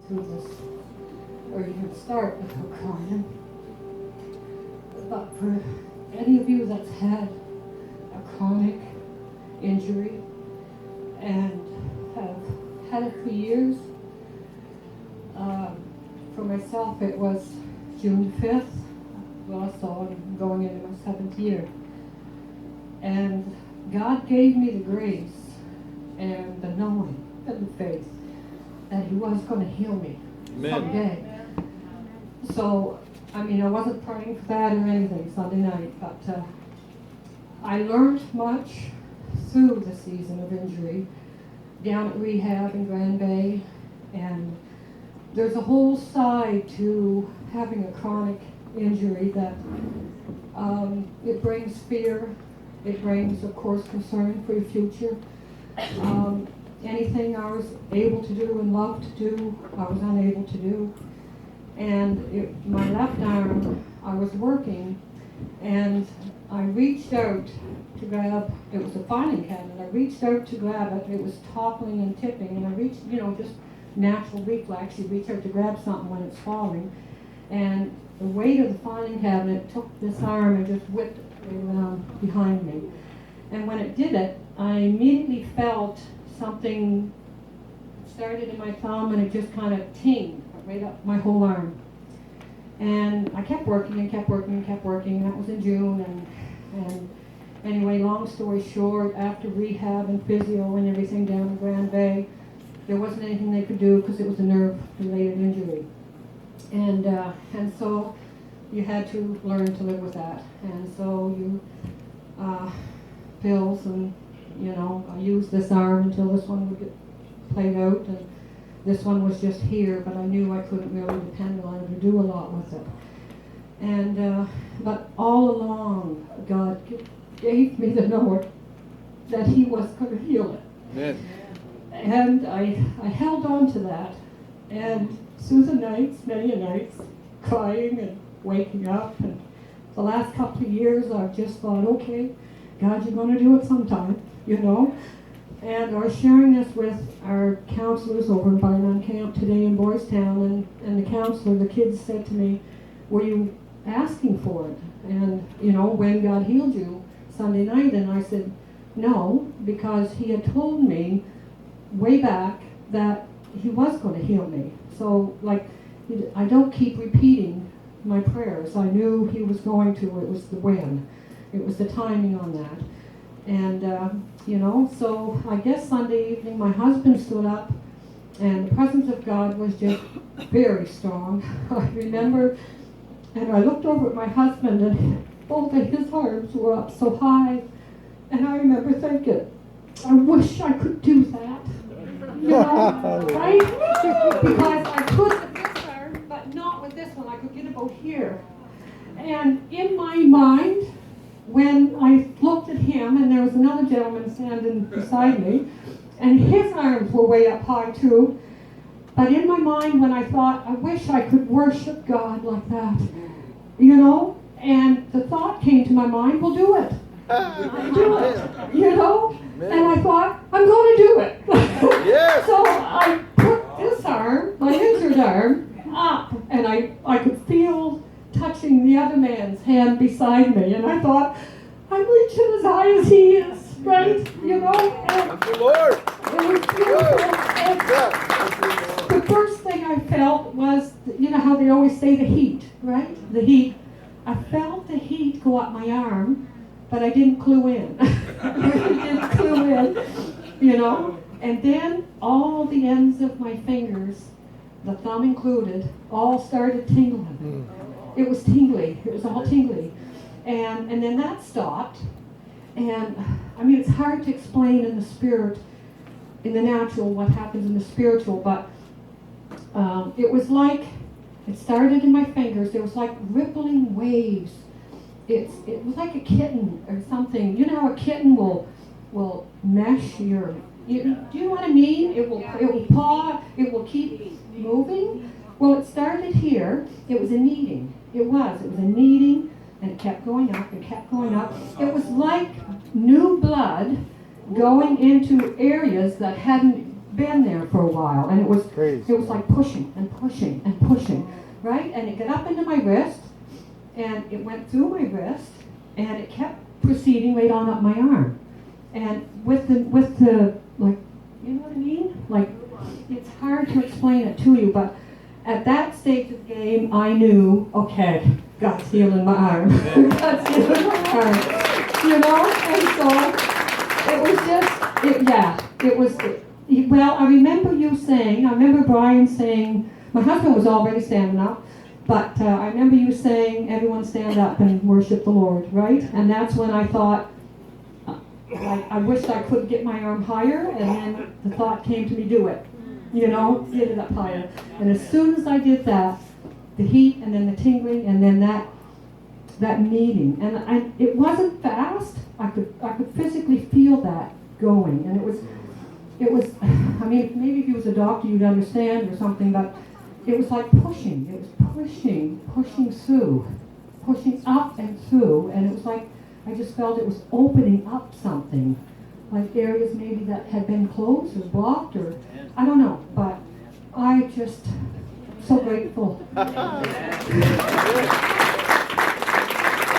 through this, or even start without crying. But for any of you that's had a chronic injury and have had it for years, for myself it was June 5th, well, so I'm going into my 7th year. And God gave me the grace and the knowing and the faith that He was going to heal me someday. So, I mean, I wasn't praying for that or anything Sunday night, but I learned much through the season of injury down at rehab in Grand Bay, and there's a whole side to having a chronic injury that it brings fear, it brings, of course, concern for your future. Anything I was able to do and loved to do, I was unable to do. And my left arm, I was working, and I reached out to grab, it was a filing cabinet, I reached out to grab it, it was toppling and tipping, and I reached, just natural reflex, you reach out to grab something when it's falling, and the weight of the filing cabinet took this arm and just whipped it around behind me. And when it did it, I immediately felt something started in my thumb, and it just kind of tinged right up my whole arm. And I kept working and kept working and kept working. That was in June. And anyway, long story short, after rehab and physio and everything down in Grand Bay, there wasn't anything they could do because it was a nerve-related injury. And so you had to learn to live with that. And so you pills and I used this arm until this one would get played out, and this one was just here, but I knew I couldn't really depend on it or do a lot with it. And but all along, God gave me the note that He was going to heal it. Amen. And I held on to that, and through the nights, many nights, crying and waking up, and the last couple of years I've just thought, okay, God, you're going to do it sometime, And I was sharing this with our counselors over in Barnum Camp today in Boys Town, and the counselor, the kids said to me, were you asking for it? And, when God healed you Sunday night, and I said, no, because He had told me way back that He was going to heal me. So, I don't keep repeating my prayers. I knew He was going to. It was the when. It was the timing on that. And, so I guess Sunday evening my husband stood up, and the presence of God was just very strong. I remember, and I looked over at my husband, and both of his arms were up so high, and I remember thinking, I wish I could do that. Right? Because I could with this arm, but not with this one. I could get about here. And in my mind, when I looked at him, and there was another gentleman standing beside me, and his arms were way up high too, but in my mind when I thought, I wish I could worship God like that, and the thought came to my mind, well, do it. Do it, and I thought, I'm going to do it. Yes. So I put this arm, my injured arm, up, and I could feel touching the other man's hand beside me, and I thought, I'm reaching as high as he is, right? And thank you, Lord. It was beautiful. And the first thing I felt was, how they always say the heat, right? The heat. I felt the heat go up my arm, but I didn't clue in. I didn't clue in, And then all the ends of my fingers, the thumb included, all started tingling. It was tingly. It was all tingly. And then that stopped. And, it's hard to explain in the spirit, in the natural, what happens in the spiritual, but it was like, it started in my fingers. There was like rippling waves. It was like a kitten or something. You know how a kitten will mesh your, do you know what I mean? It will paw, it will keep moving. Well, it started here. It was a kneading. It was a kneading, and it kept going up and kept going up. It was like new blood going into areas that hadn't been there for a while, and it was Praise like pushing and pushing and pushing, right? And it got up into my wrist, and it went through my wrist, and it kept proceeding right on up my arm. And with the like, you know what I mean? Like, it's hard to explain it to you, but at that stage of the game, I knew, okay, God's healing my arm. God's healing my arm. You know? And so it was just, it was, well, I remember Brian saying, my husband was already standing up, but I remember you saying, everyone stand up and worship the Lord, right? And that's when I thought, I wished I could get my arm higher, and then the thought came to me, do it. You know, get it up higher. And as soon as I did that, the heat and then the tingling and then that meeting, and it wasn't fast. I could physically feel that going, and it was. I mean, maybe if you was a doctor, you'd understand or something, but it was like pushing. It was pushing through, pushing up and through, and it was like I just felt it was opening up something, like areas maybe that had been closed or blocked, or I don't know, but I just so grateful.